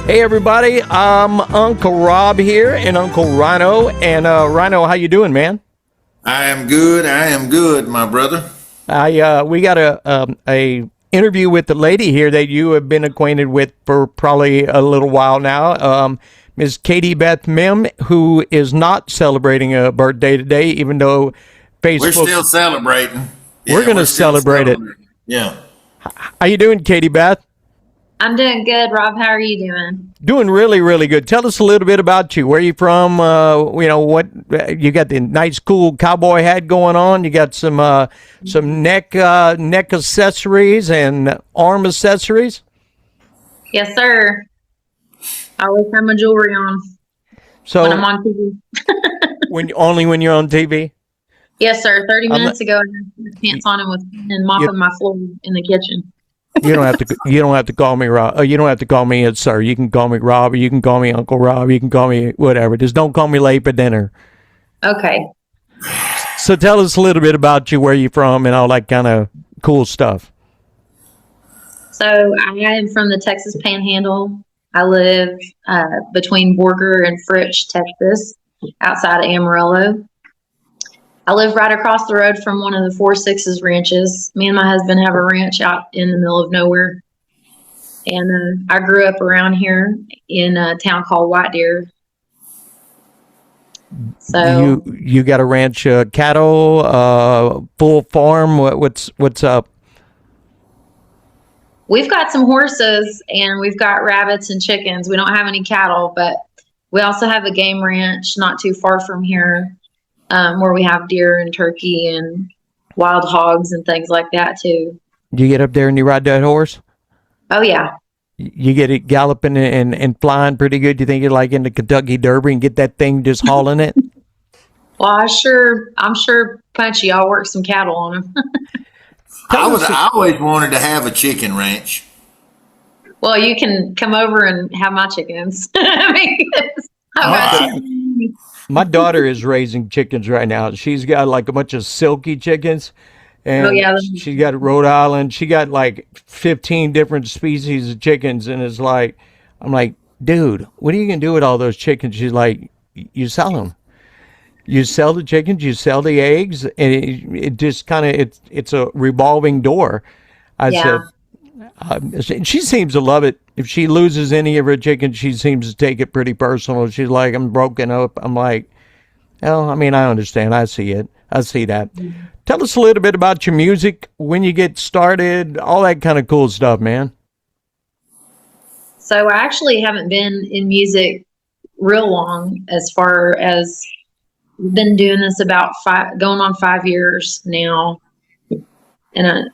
Hey everybody, I'm Uncle Rob here and Uncle Rhino. And Rhino, how you doing, man? I am good. I am good, my brother. We got a interview with the lady here that you have been acquainted with for probably a little while now. Ms. Katie Beth Mihm, who is not celebrating a birthday today, even though We're Facebook. still celebrating. We're Yeah, gonna we're still celebrate it. celebrating. Yeah. How you doing, Katie Beth? I'm doing good, Rob. How are you doing? Doing really, really good. Tell us a little bit about you. Where you from? What you got the nice, cool cowboy hat going on. You got some neck accessories and arm accessories. Yes, sir. I always have my jewelry on when I'm So on TV. when you're on TV. Yes, sir. 30 I'm not, minutes ago, I had my pants on and was you, mopping my floor in the kitchen. you don't have to. You don't have to call me Rob. You don't have to call me sir. You can call me Rob. Or you can call me Uncle Rob. You can call me whatever. Just don't call me late for dinner. Okay. So tell us a little bit about you, where you from, and all that kind of cool stuff. So I am from the Texas Panhandle. I live between Borger and Fritch, Texas, outside of Amarillo. I live right across the road from one of the 4 Sixes ranches. Me and my husband have a ranch out in the middle of nowhere. And I grew up around here in a town called White Deer. So You got a ranch, cattle, full farm. What's up? we've got some horses and we've got rabbits and chickens. We don't have any cattle, but we also have a game ranch not too far from here, where we have deer and turkey and wild hogs and things like that too. You get up there and you ride that horse. Oh yeah. You get it galloping and flying pretty good. You think you're like in the Kentucky Derby and get that thing just hauling it. Well, I'm sure Punchy, I'll work some cattle on him. Tell us, I always wanted to have a chicken ranch. Well, you can come over and have my chickens. I mean, All I've got right. my daughter is raising chickens right now. She's got like a bunch of silky chickens, oh and yeah, she got Rhode Island. She got like 15 different species of chickens, and it's like, I'm like, dude, what are you gonna do with all those chickens? She's like, you sell them. You sell the chickens, you sell the eggs, and it just kind of it's a revolving door. I yeah. said, she seems to love it. If she loses any of her chickens, she seems to take it pretty personal. She's like, I'm broken up. I'm like, oh, I mean, I understand. I see it. I see that. Tell us a little bit about your music, when you get started, all that kind of cool stuff, man. So I actually haven't been in music real long, as far as been doing this about going on 5 years now. And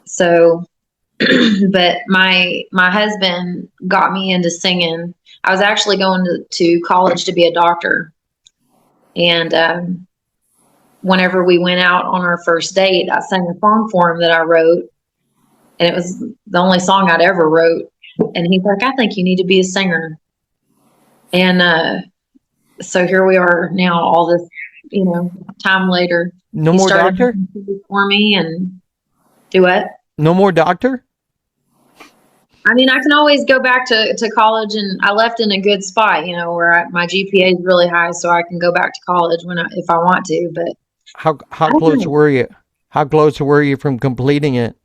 but my husband got me into singing. I was actually going to college to be a doctor, and whenever we went out on our first date, I sang a song for him that I wrote, and it was the only song I'd ever wrote. And he's like, "I think you need to be a singer." And so here we are now, all this, time later. No He more started doctor? for me and do what? No more doctor? I mean, I can always go back to college, and I left in a good spot, where my GPA is really high, so I can go back to college if I want to. But How I don't close know. were you? How close were you from completing it?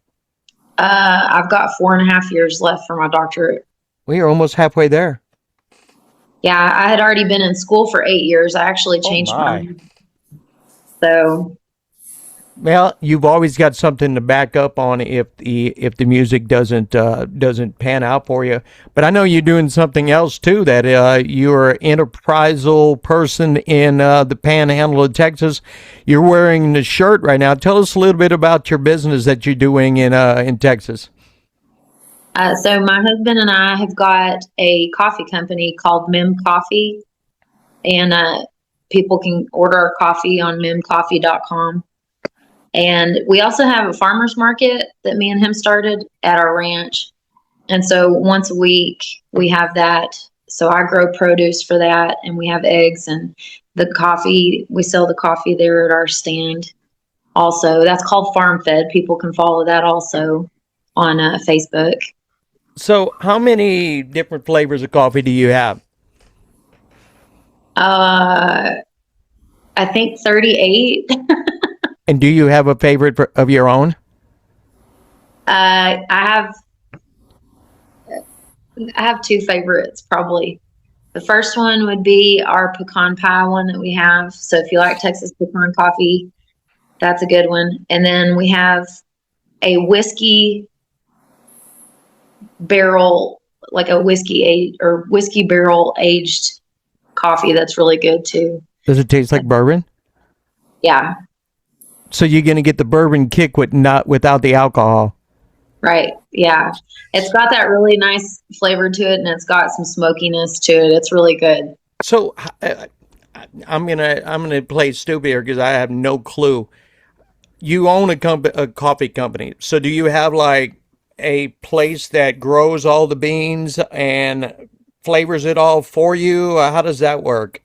I've got 4.5 years left for my doctorate. We are almost halfway there. Yeah, I had already been in school for 8 years. I actually Oh changed my. mine. So Well, you've always got something to back up on if the music doesn't pan out for you. But I know you're doing something else too. That you're an enterprisal person in the Panhandle of Texas. You're wearing the shirt right now. Tell us a little bit about your business that you're doing in Texas. so my husband and I have got a coffee company called Mim Coffee, and people can order our coffee on mimcoffee.com. And we also have a farmer's market that me and him started at our ranch. And so once a week we have that. So I grow produce for that, and we have eggs and the coffee. We sell the coffee there at our stand. Also, that's called Farm Fed. People can follow that also on Facebook. So, how many different flavors of coffee do you have? Uh, I think 38. And do you have a favorite of your own? I have two favorites probably. The first one would be our pecan pie one that we have. So if you like Texas pecan coffee, that's a good one. And then we have a whiskey barrel, like a whiskey age or whiskey barrel aged coffee that's really good too. Does it taste like bourbon? Yeah, So you're gonna get the bourbon kick with not without the alcohol. right. Yeah. It's got that really nice flavor to it and it's got some smokiness to it. It's really good. So I'm gonna play stupid here because I have no clue. You own a coffee company, so do you have like a place that grows all the beans and flavors it all for you? How does that work?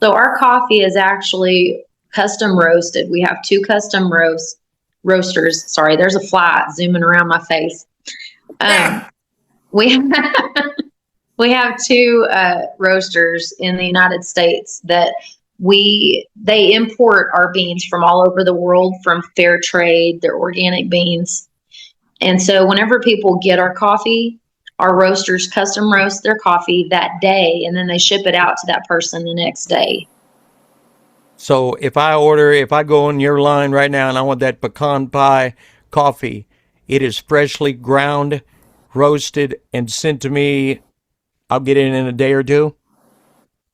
So our coffee is actually custom roasted. We have two custom roasters. Sorry, there's a fly zooming around my face. Um, we have, we have two roasters in the United States that they import our beans from all over the world from fair trade. They're organic beans, and so whenever people get our coffee, our roasters custom roast their coffee that day, and then they ship it out to that person the next day. So if I go on your line right now and I want that pecan pie coffee, it is freshly ground, roasted, and sent to me. I'll get it in a day or two.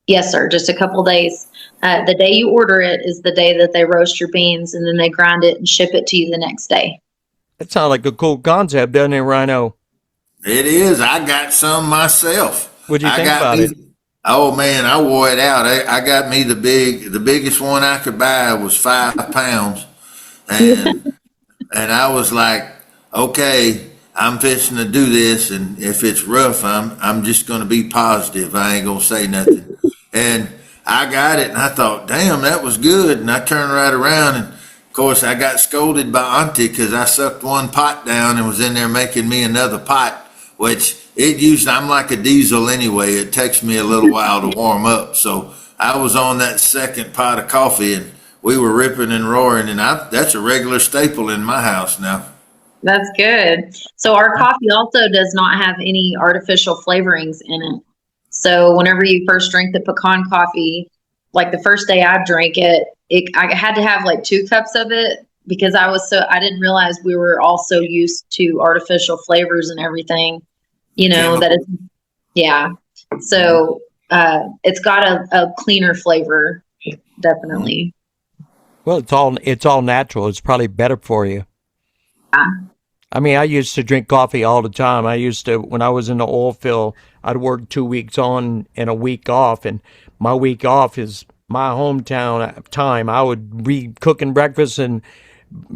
Yes, sir. Just a couple days. The day you order it is the day that they roast your beans, and then they grind it and ship it to you the next day. That sounds like a cool concept, doesn't it, Rhino? It is. I got some myself. What'd you I think got about me. it? Oh man, I wore it out. I got me the biggest one I could buy was 5 pounds, and I was like, okay, I'm fixing to do this, and if it's rough, I'm just going to be positive. I ain't gonna say nothing. And I got it, and I thought, damn, that was good. And I turned right around, and of course, I got scolded by Auntie because I sucked one pot down and was in there making me another pot, which it used. I'm like a diesel anyway. It takes me a little while to warm up, so I was on that second pot of coffee, and we were ripping and roaring, and that's a regular staple in my house now. That's good. So our coffee also does not have any artificial flavorings in it. So whenever you first drink the pecan coffee, like the first day I drank I had to have like 2 cups of it because I didn't realize we were all so used to artificial flavors and everything, that Chemical. it's, yeah. So, it's got a cleaner flavor, definitely. Well, it's all natural. It's probably better for you. Yeah. I mean, I used to drink coffee all the time. I used to, when I was in the oil field, I'd work 2 weeks on and a week off. And my week off is my hometown time. I would be cooking breakfast and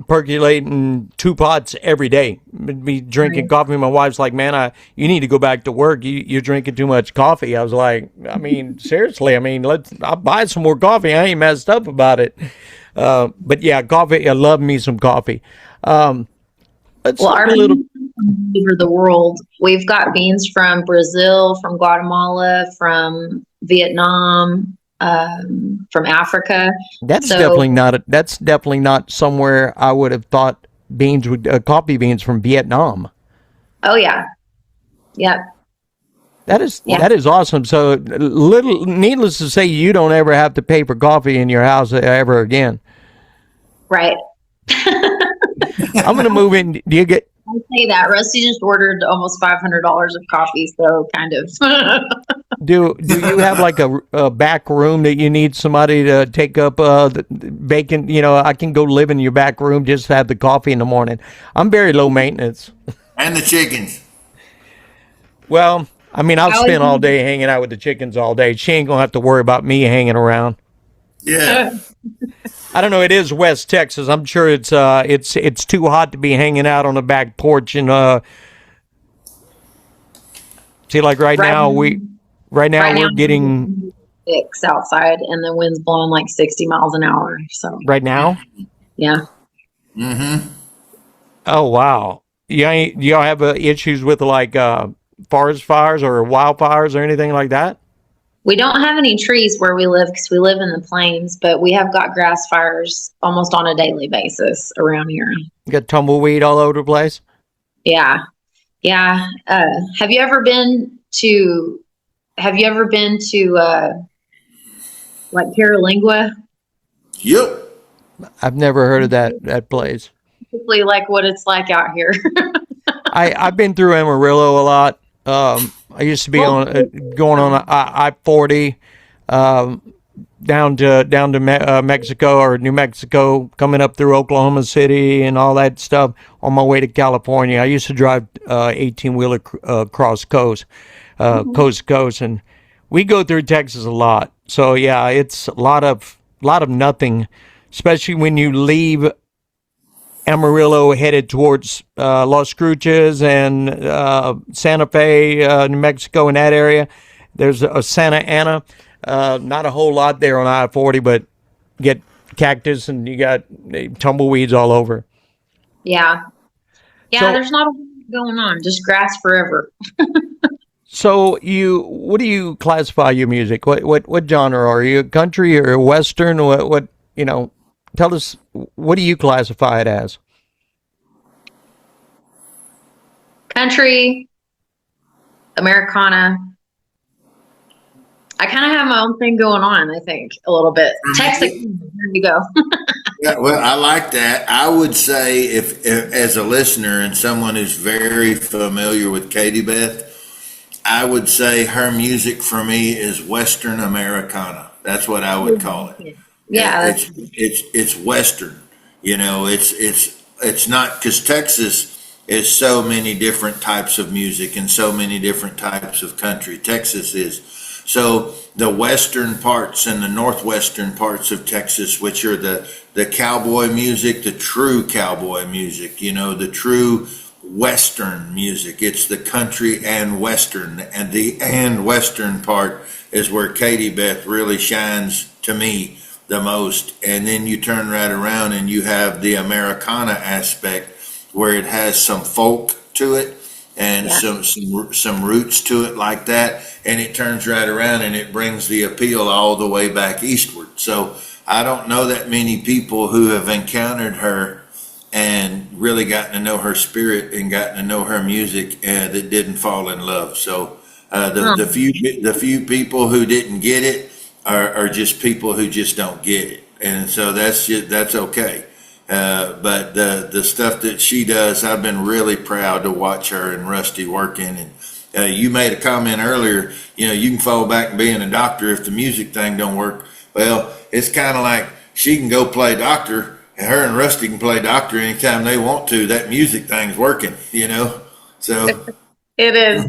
percolating 2 pots every day. Be drinking Right. coffee. My wife's like, man, you need to go back to work. You're drinking too much coffee. I was like, I mean, seriously, I mean, I'll buy some more coffee. I ain't messed up about it. But yeah, coffee, I love me some coffee. Um, let's Well, talk our a little. beans come from all over the world. We've got beans from Brazil, from Guatemala, from Vietnam, from Africa. So, That's definitely not somewhere I would have thought coffee beans from Vietnam. oh yeah, yep, yeah, That is awesome. So needless to say, you don't ever have to pay for coffee in your house ever again. right. I'm gonna move in. Do you get I say that Rusty just ordered almost $500 of coffee, so kind of. do you have like a back room that you need somebody to take up the vacant? I can go live in your back room, just have the coffee in the morning. I'm very low maintenance. And the chickens. Well, I mean, I'll I always spend all day hanging out with the chickens all day. She ain't gonna have to worry about me hanging around. Yeah. I don't know. It is West Texas. I'm sure it's too hot to be hanging out on the back porch and see, like right, right now right now we're getting it's 6 outside and the wind's blowing like 60 miles an hour. So right now. yeah, Mm-hmm. Oh wow. y'all have issues with like forest fires or wildfires or anything like that? We don't have any trees where we live because we live in the plains, but we have got grass fires almost on a daily basis around here. You got tumbleweed all over the place. Yeah. Yeah. Have you ever been to, like Terralingua? Yep. I've never heard of that place. Basically like what it's like out here. I've been through Amarillo a lot. I used to be on going on I-40 down to Mexico or New Mexico, coming up through Oklahoma City and all that stuff on my way to California. I used to drive 18-wheeler across coast to coast, and we go through Texas a lot. So yeah, it's a lot of nothing, especially when you leave Amarillo headed towards Los Cruces and Santa Fe, New Mexico, in that area. There's a Santa Ana. Not a whole lot there on I-40, but get cactus and you got tumbleweeds all over. Yeah. Yeah, So, there's not a lot going on, just grass forever. so what do you classify your music? What genre are you? Country or Western? What tell us, what do you classify it as? Country, Americana. I kind of have my own thing going on, I think, a little bit. Texas, there you go. Yeah, well, I like that. I would say if as a listener and someone who's very familiar with Katie Beth, I would say her music for me is Western Americana. That's what I would call it. Yeah, It's Western. It's not because Texas is so many different types of music and so many different types of country. Texas is. So the western parts and the northwestern parts of Texas, which are the cowboy music, the true cowboy music, the true western music. It's the country and western, and the and western part is where Katie Beth really shines to me the most. And then you turn right around and you have the Americana aspect where it has some folk to it and yeah. some roots to it like that, and it turns right around and it brings the appeal all the way back eastward. So I don't know that many people who have encountered her and really gotten to know her spirit and gotten to know her music that didn't fall in love. So the few people who didn't get it are just people who just don't get it, and so that's okay. But the stuff that she does, I've been really proud to watch her and Rusty working. And you made a comment earlier, you can fall back and being a doctor if the music thing don't work. Well, it's kind of like she can go play doctor, and her and Rusty can play doctor anytime they want to. That music thing's working, So It is.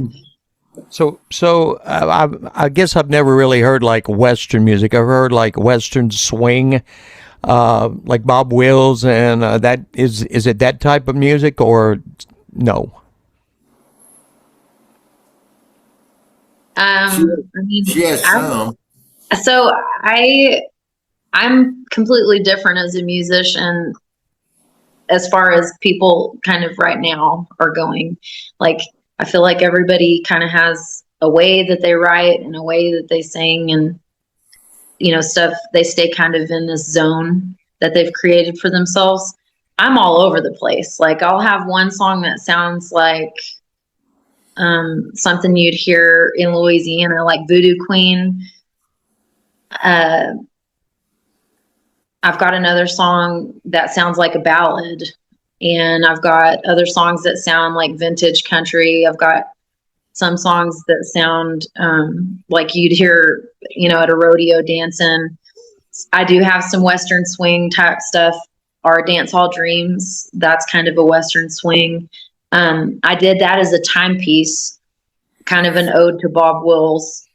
So I guess I've never really heard like Western music. I've heard like Western swing, like Bob Wills, and that is it that type of music or no? I mean, she has some. so I'm completely different as a musician as far as people kind of right now are going. Like, I feel like everybody kind of has a way that they write and a way that they sing and, stuff. They stay kind of in this zone that they've created for themselves. I'm all over the place. Like, I'll have one song that sounds like something you'd hear in Louisiana, like Voodoo Queen. I've got another song that sounds like a ballad, and I've got other songs that sound like vintage country. I've got some songs that sound like you'd hear, at a rodeo dancing. I do have some Western swing type stuff. Our Dance Hall Dreams, that's kind of a Western swing. I did that as a timepiece, kind of an ode to Bob Wills.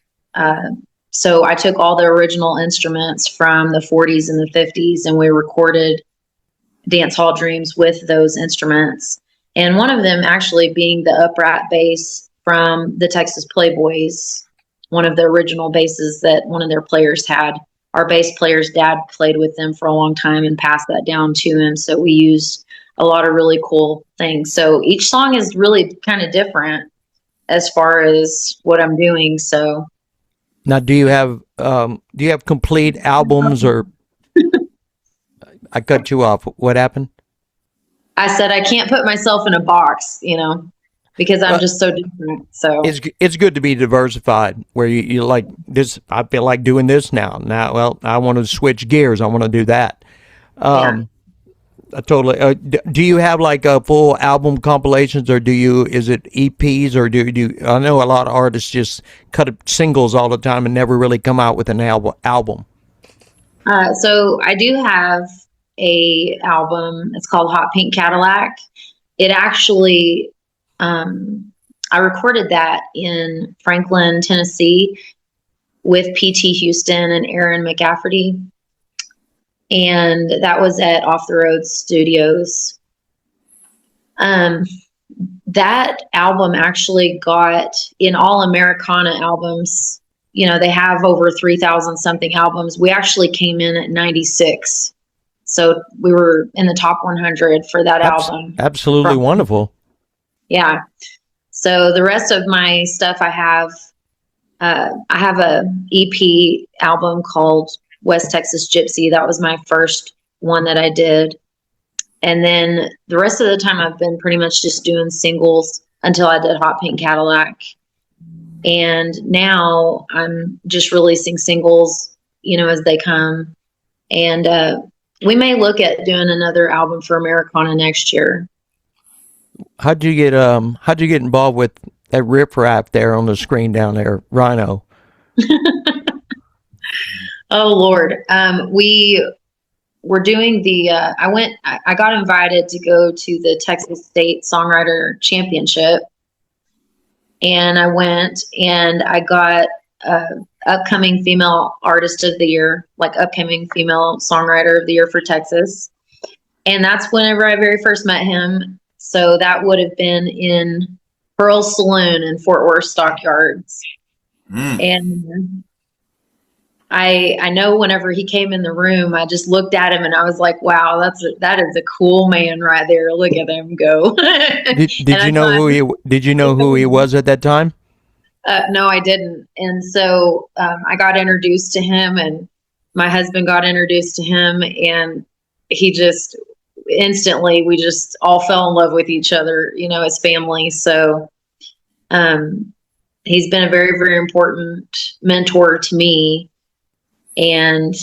So I took all the original instruments from the 40s and the 50s, and we recorded Dance Hall Dreams with those instruments. And one of them actually being the upright bass from the Texas Playboys, one of the original basses that one of their players had. Our bass player's dad played with them for a long time and passed that down to him. So we used a lot of really cool things. So each song is really kind of different as far as what I'm doing. So Now, do you have complete albums, or I cut you off? What happened? I said I can't put myself in a box, because I'm Well, just so different. So it's good to be diversified. Where you like this, I feel like doing this now. Now, well, I want to switch gears. I want to do that. yeah. I totally. Do you have like a full album compilations, or do you? Is it EPs, or do I know a lot of artists just cut singles all the time and never really come out with an album. So I do have a album. It's called Hot Pink Cadillac. It actually, I recorded that in Franklin, Tennessee, with P.T. Houston and Aaron McCafferty, and that was at Off the Road Studios. Um, that album actually got in all Americana albums. They have over 3,000 something albums. We actually came in at 96. So we were in the top 100 for that album. Absolutely wonderful. Yeah. So the rest of my stuff I have a EP album called West Texas Gypsy. That was my first one that I did. And then the rest of the time I've been pretty much just doing singles until I did Hot Pink Cadillac. And now I'm just releasing singles, as they come. And we may look at doing another album for Americana next year. How'd you get involved with that riff-raff there on the screen down there, Rhino? Oh Lord. We were doing I got invited to go to the Texas State Songwriter Championship. And I went and I got upcoming female artist of the year, like upcoming female songwriter of the year for Texas. And that's whenever I very first met him. So that would have been in Pearl's Saloon in Fort Worth Stockyards. And I know whenever he came in the room, I just looked at him and I was like, wow, that is a cool man right there. Look at him go. Did you know who he was at that time? No, I didn't. And so I got introduced to him, and my husband got introduced to him, and he just instantly, we just all fell in love with each other, as family. So he's been a very, very important mentor to me. And,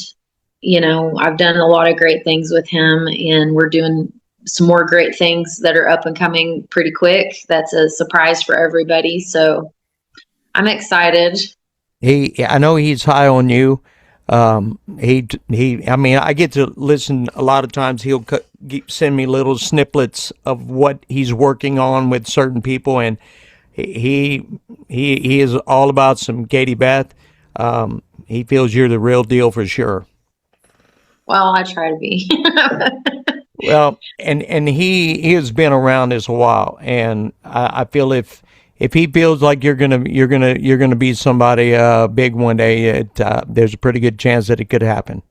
I've done a lot of great things with him, and we're doing some more great things that are up and coming pretty quick. That's a surprise for everybody. So I'm excited. I know he's high on you. I mean, I get to listen a lot of times. He'll send me little snippets of what he's working on with certain people, and he is all about some Katie Beth. He feels you're the real deal for sure. Well, I try to be. Well, and he has been around this a while, and I feel if he feels like you're gonna be somebody big one day, there's a pretty good chance that it could happen.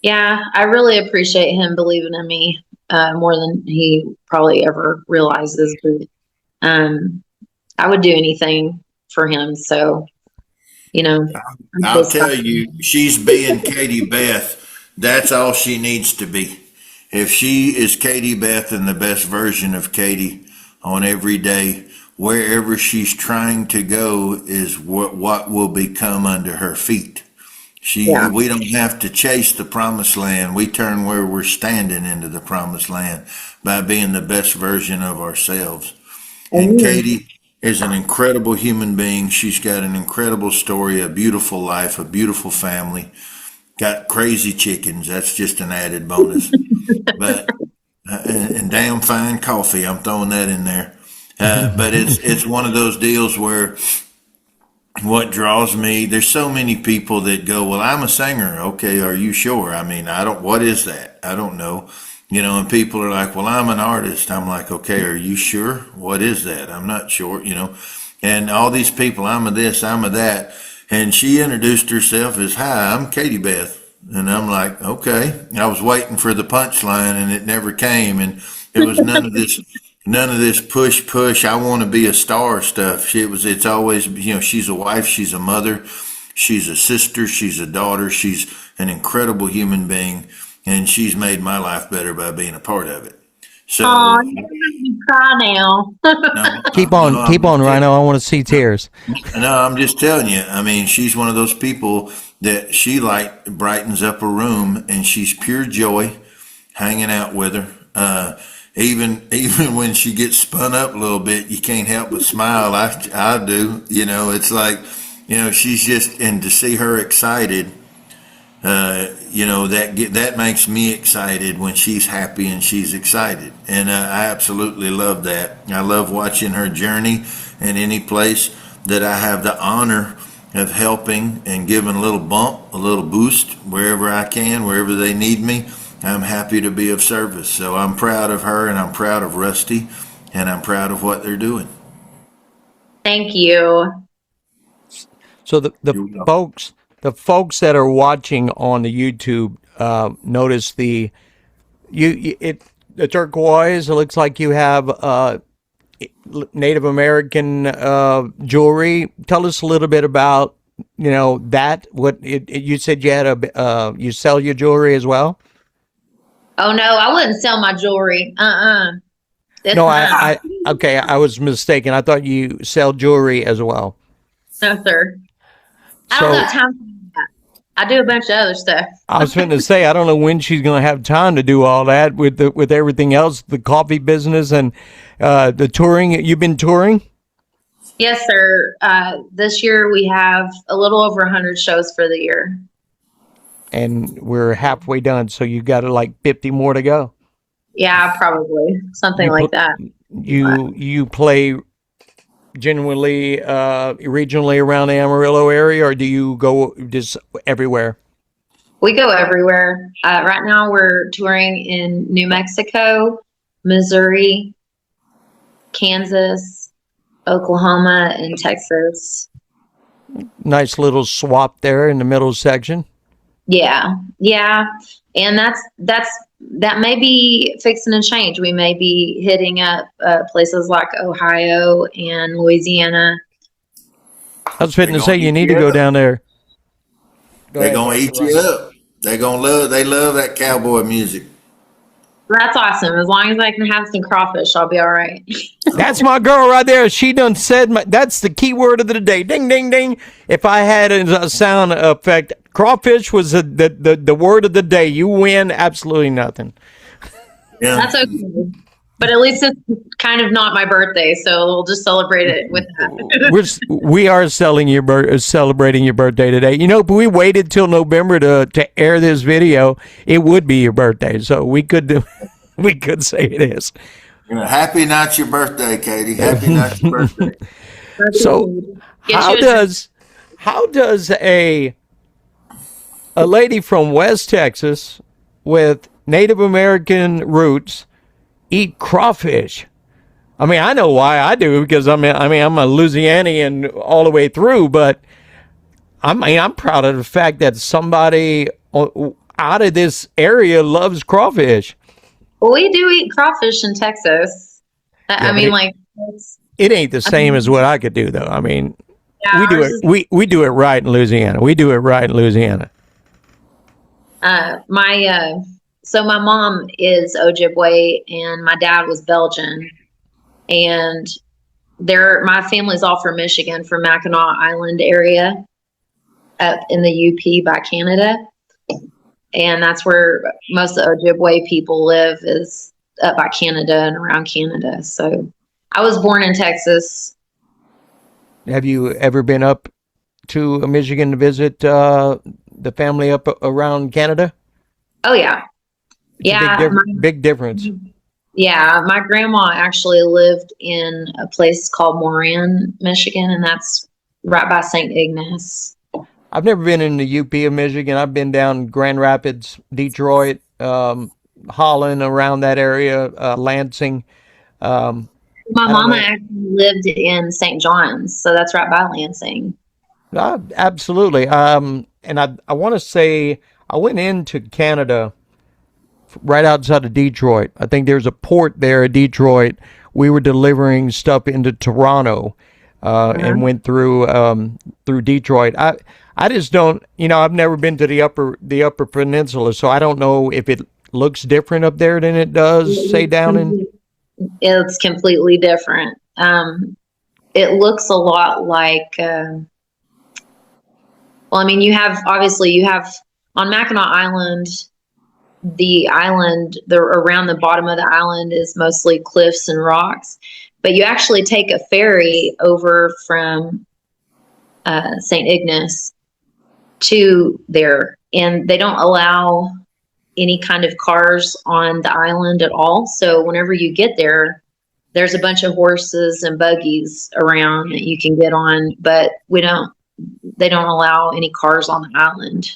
Yeah, I really appreciate him believing in me more than he probably ever realizes. But I would do anything for him. So, I'll tell you, she's being Katie Beth. That's all she needs to be. If she is Katie Beth and the best version of Katie on every day, wherever she's trying to go is what will become under her feet. yeah. We don't have to chase the promised land. We turn where we're standing into the promised land by being the best version of ourselves. And Amen. Katie is an incredible human being. She's got an incredible story, a beautiful life, a beautiful family. Got crazy chickens. That's just an added bonus. But and damn fine coffee. I'm throwing that in there. But it's one of those deals where what draws me, there's so many people that go, well, I'm a singer. Okay, are you sure? I mean, what is that? I don't know. And people are like, well, I'm an artist. I'm like, okay, are you sure? What is that? I'm not sure, And all these people, I'm a this, I'm a that. And she introduced herself as, hi, I'm Katie Beth. And I'm like, okay. And I was waiting for the punchline and it never came. And it was none of this push. I want to be a star stuff. It's always, she's a wife, she's a mother, she's a sister, she's a daughter, she's an incredible human being. And she's made my life better by being a part of it. Oh, So, you're gonna make me cry now. no, Keep on, Rhino. I want to see tears. no, I'm just telling you. I mean, she's one of those people that she like brightens up a room, and she's pure joy hanging out with her. Even when she gets spun up a little bit, you can't help but smile. I do. It's like, she's just, and to see her excited, that makes me excited when she's happy and she's excited, and I absolutely love that. I love watching her journey, and any place that I have the honor of helping and giving a little bump, a little boost wherever I can, wherever they need me. I'm happy to be of service. So I'm proud of her, and I'm proud of Rusty, and I'm proud of what they're doing. Thank you. So the folks that are watching on the YouTube, notice the turquoise. It looks like you have Native American jewelry. Tell us a little bit about that. You said you had you sell your jewelry as well. Oh no, I wouldn't sell my jewelry. That's No, not. okay, I was mistaken. I thought you sell jewelry as well. No, sir. I don't So got time for that. I do a bunch of other stuff. I was going to say, I don't know when she's going to have time to do all that with everything else, the coffee business and the touring. You've been touring, Yes, sir. This year we have a little over 100 shows for the year. and we're halfway done, so you got like 50 more to go. Yeah, probably something You like put that. you play genuinely regionally around the Amarillo area, or do you go just everywhere? We go everywhere. Right now we're touring in New Mexico, Missouri, Kansas, Oklahoma, and Texas. Nice little swap there in the middle section. Yeah, yeah, and that may be fixing to change. We may be hitting up places like Ohio and Louisiana. I was fitting They're to say gonna you eat need to you go up. down there. Go They're ahead, gonna Pastor eat you Rhino. up. They love that cowboy music. That's awesome. As long as I can have some crawfish, I'll be all right. That's my girl right there. She done said that's the key word of the day. Ding, ding, ding. If I had a sound effect, crawfish was the word of the day. You win absolutely nothing. Yeah. That's okay. But at least it's kind of not my birthday, so we'll just celebrate it with that. We are celebrating your birthday today. If we waited till November to air this video, it would be your birthday. So we could we could say it is. Happy not your birthday, Katie. Happy not your birthday. So Get how you a does a lady from West Texas with Native American roots eat crawfish? I mean, I know why I do because I'm a Louisianian all the way through, but I'm proud of the fact that somebody out of this area loves crawfish. Well, we do eat crawfish in Texas. Yeah, I but mean, like, it's, it ain't the same as what I could do, though. I mean, yeah, we do ours it. is, We do it right in Louisiana. We do it right in Louisiana. so my mom is Ojibwe and my dad was Belgian. And my family's all from Michigan, from Mackinac Island area up in the UP by Canada. And that's where most of the Ojibwe people live, is up by Canada and around Canada. So I was born in Texas. Have you ever been up to Michigan to visit the family up around Canada? Oh yeah. It's a Yeah. big difference. Yeah. My grandma actually lived in a place called Moran, Michigan, and that's right by St. Ignace. I've never been in the UP of Michigan. I've been down Grand Rapids, Detroit, Holland, around that area, Lansing. My I don't mama know. actually lived in St. John's, so that's right by Lansing. Absolutely. And I want to say I went into Canada right outside of Detroit. I think there's a port there at Detroit. We were delivering stuff into Toronto, and went through Detroit. I just don't, I've never been to the upper peninsula, so I don't know if it looks different up there than it does, say, down in. It's completely different. It looks a lot like, well, I mean, you have on Mackinac Island, around the bottom of the island is mostly cliffs and rocks, but you actually take a ferry over from St. Ignace to there, and they don't allow any kind of cars on the island at all. So whenever you get there, there's a bunch of horses and buggies around that you can get on, but they don't allow any cars on the island.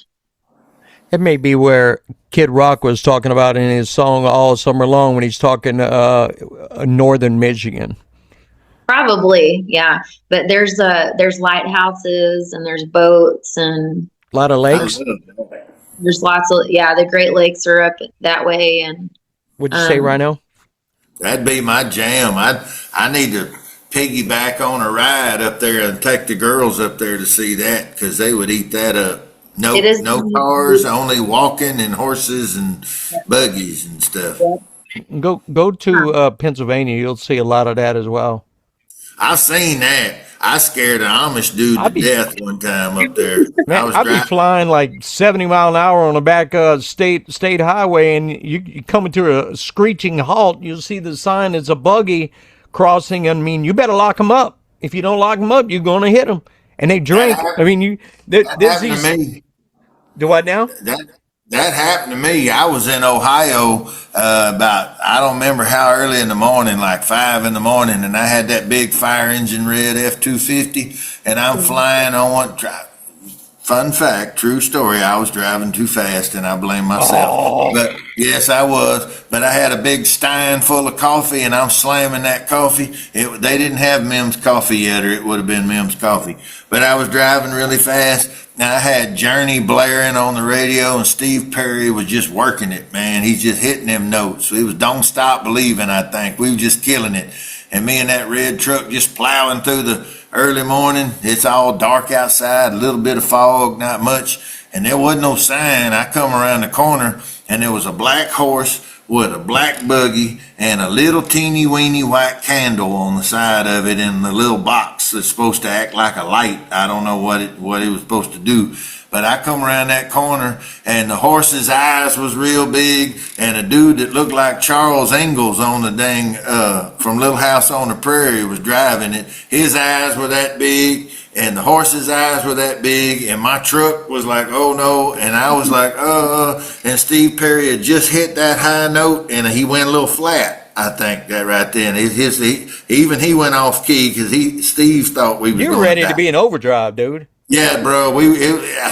It may be where Kid Rock was talking about in his song All Summer Long when he's talking northern Michigan. Probably, yeah. But there's lighthouses and there's boats and A lot of lakes. there's lots of, yeah, the Great Lakes are up that way. And Would you say, Rhino? That'd be my jam. I need to piggyback on a ride up there and take the girls up there to see that because they would eat that up. No, It is- no cars, only walking and horses and buggies and stuff. Go to Pennsylvania. You'll see a lot of that as well. I seen that. I scared an Amish dude to death one time up there. Man, I'd be flying like 70 mile an hour on the back state highway, and you coming to a screeching halt. You'll see the sign. It's a buggy crossing. I mean, you better lock them up. If you don't lock them up, you're going to hit them. And they drink. I mean, that happened to me. Do what now? That happened to me. I was in Ohio about, I don't remember how early in the morning, like 5 in the morning, and I had that big fire engine red F-250, and I'm flying on one. Fun fact, true story, I was driving too fast, and I blame myself. But yes, I was. But I had a big stein full of coffee, and I'm slamming that coffee. They didn't have Mim's coffee yet, or it would have been Mim's coffee. But I was driving really fast. Now, I had Journey blaring on the radio, and Steve Perry was just working it, man. He's just hitting them notes. It was Don't Stop Believing, I think. We were just killing it. And me and that red truck just plowing through the early morning. It's all dark outside, a little bit of fog, not much. And there wasn't no sign. I come around the corner, and there was a black horse with a black buggy and a little teeny weeny white candle on the side of it in the little box that's supposed to act like a light. I don't know what it was supposed to do. But I come around that corner, and the horse's eyes was real big, and a dude that looked like Charles Ingalls on the dang, from Little House on the Prairie was driving it. His eyes were that big, and the horse's eyes were that big, and my truck was like, oh no, and I was like, and Steve Perry had just hit that high note, and he went a little flat. I think that right then, even he went off key because Steve thought we was. You're ready to be in overdrive, dude. Yeah, bro.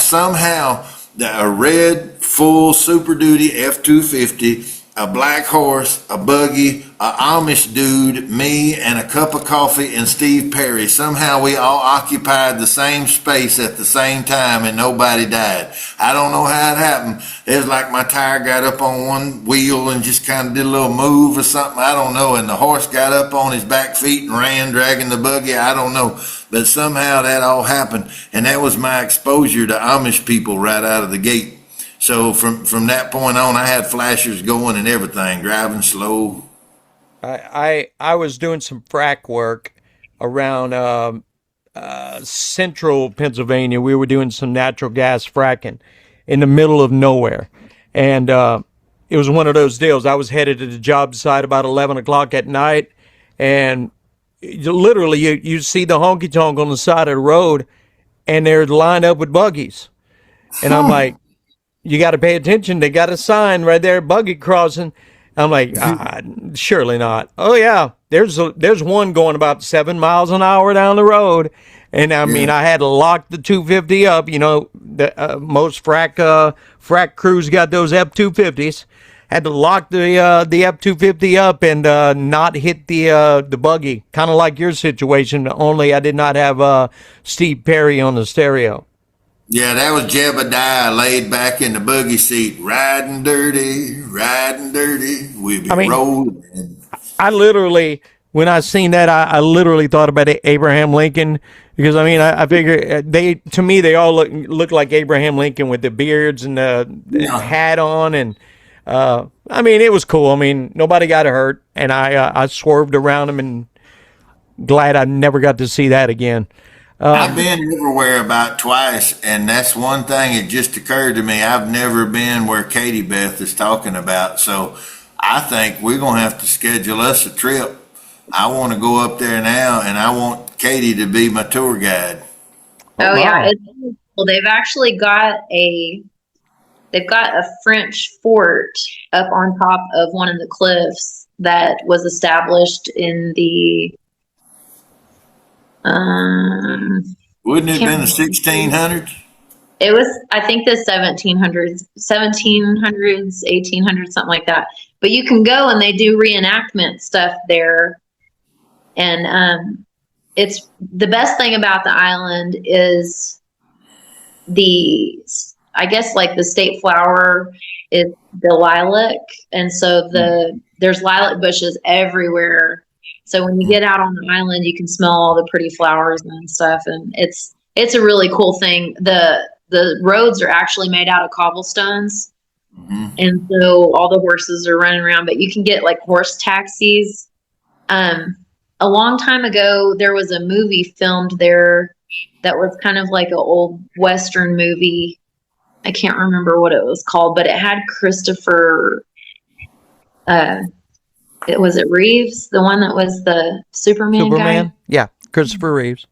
Somehow a red full Super Duty F-250, a black horse, a buggy, a Amish dude, me, and a cup of coffee, and Steve Perry. Somehow we all occupied the same space at the same time, and nobody died. I don't know how it happened. It was like my tire got up on one wheel and just kind of did a little move or something. I don't know. And the horse got up on his back feet and ran, dragging the buggy. I don't know. But somehow that all happened. And that was my exposure to Amish people right out of the gate. So from that point on, I had flashers going and everything, driving slow. I was doing some frack work around central Pennsylvania. We were doing some natural gas fracking in the middle of nowhere. And it was one of those deals. I was headed to the job site about 11 o'clock at night, and literally you see the honky tonk on the side of the road, and they're lined up with buggies. And I'm like, you got to pay attention. They got a sign right there, buggy crossing. I'm like, surely not. Oh yeah, there's one going about 7 miles an hour down the road, and I mean, I had to lock the 250 up. You know, most frack crews got those F-250s. Had to lock the F-250 up and not hit the buggy, kind of like your situation. Only I did not have Steve Perry on the stereo. Yeah, that was Jebediah laid back in the buggy seat, riding dirty. We be I mean, rolling. I literally, when I seen that, I literally thought about Abraham Lincoln because I mean, I figure they, to me, they all look like Abraham Lincoln with the beards and the Yeah. hat on, and I mean, it was cool. I mean, nobody got hurt, and I swerved around them, and glad I never got to see that again. I've been everywhere about twice, and that's one thing. It just occurred to me. I've never been where Katie Beth is talking about, so I think we're gonna have to schedule us a trip. I want to go up there now, and I want Katie to be my tour guide. Oh Oh yeah, my! it's really cool. They've got a French fort up on top of one of the cliffs that was established in the um Wouldn't it have can't been the remember. 1600s? It was, I think, the 1700s, 1800s, something like that. But you can go and they do reenactment stuff there. And it's the best thing about the island is the, I guess, like the state flower is the lilac. And so there's lilac bushes everywhere. So when you get out on the island, you can smell all the pretty flowers and stuff. And it's a really cool thing. The roads are actually made out of cobblestones, Mm-hmm. and so all the horses are running around, but you can get like horse taxis. A long time ago there was a movie filmed there that was kind of like an old western movie. I can't remember what it was called, but it had Christopher, uh it was it Reeves, the one that was the Superman guy. Superman, yeah, Christopher Reeves.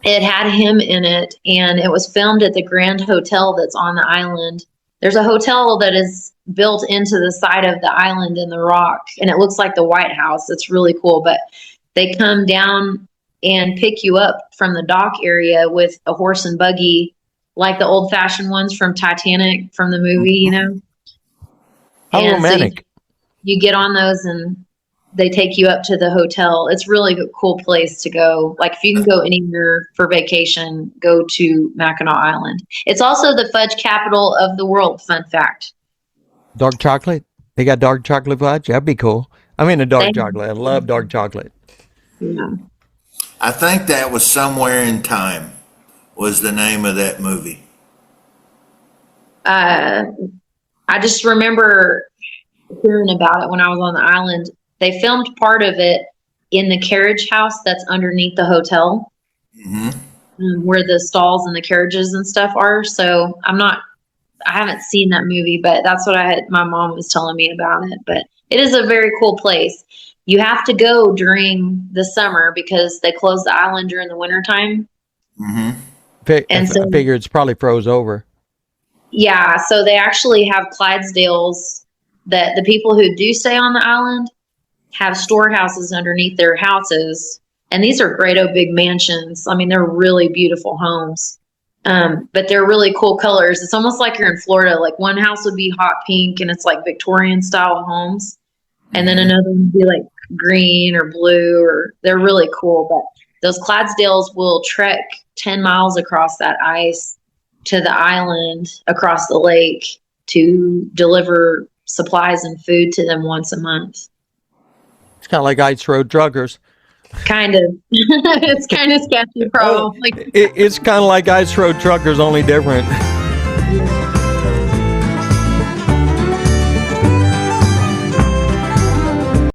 It had him in it, and it was filmed at the Grand Hotel that's on the island. There's a hotel that is built into the side of the island in the rock, and it looks like the White House. It's really cool, but they come down and pick you up from the dock area with a horse and buggy, like the old fashioned ones from Titanic from the movie, you know? How And so romantic! you get on those and they take you up to the hotel. It's really a cool place to go. Like if you can go anywhere for vacation, go to Mackinac Island. It's also the fudge capital of the world. Fun fact. Dark chocolate. They got dark chocolate fudge. That'd be cool. I'm into They, dark chocolate. I love dark chocolate. yeah. I think that was Somewhere in Time was the name of that movie. Uh, I just remember hearing about it when I was on the island. They filmed part of it in the carriage house that's underneath the hotel, Hmm. where the stalls and the carriages and stuff are. So I haven't seen that movie, but that's what my mom was telling me about it. But it is a very cool place. You have to go during the summer because they close the island during the wintertime. Hmm. I And so, figure it's probably froze over. yeah, so they actually have Clydesdales that the people who do stay on the island have storehouses underneath their houses. And these are great old big mansions. I mean, they're really beautiful homes. But they're really cool colors. It's almost like you're in Florida. Like one house would be hot pink and it's like Victorian style homes. And then Hmm. another one would be like green or blue, or they're really cool. But those Clydesdales will trek 10 miles across that ice to the island across the lake to deliver supplies and food to them once a month. It's kind of like ice road truckers. Kind of. It's kind of sketchy, Oh, probably. it's kind of like ice road truckers, only different.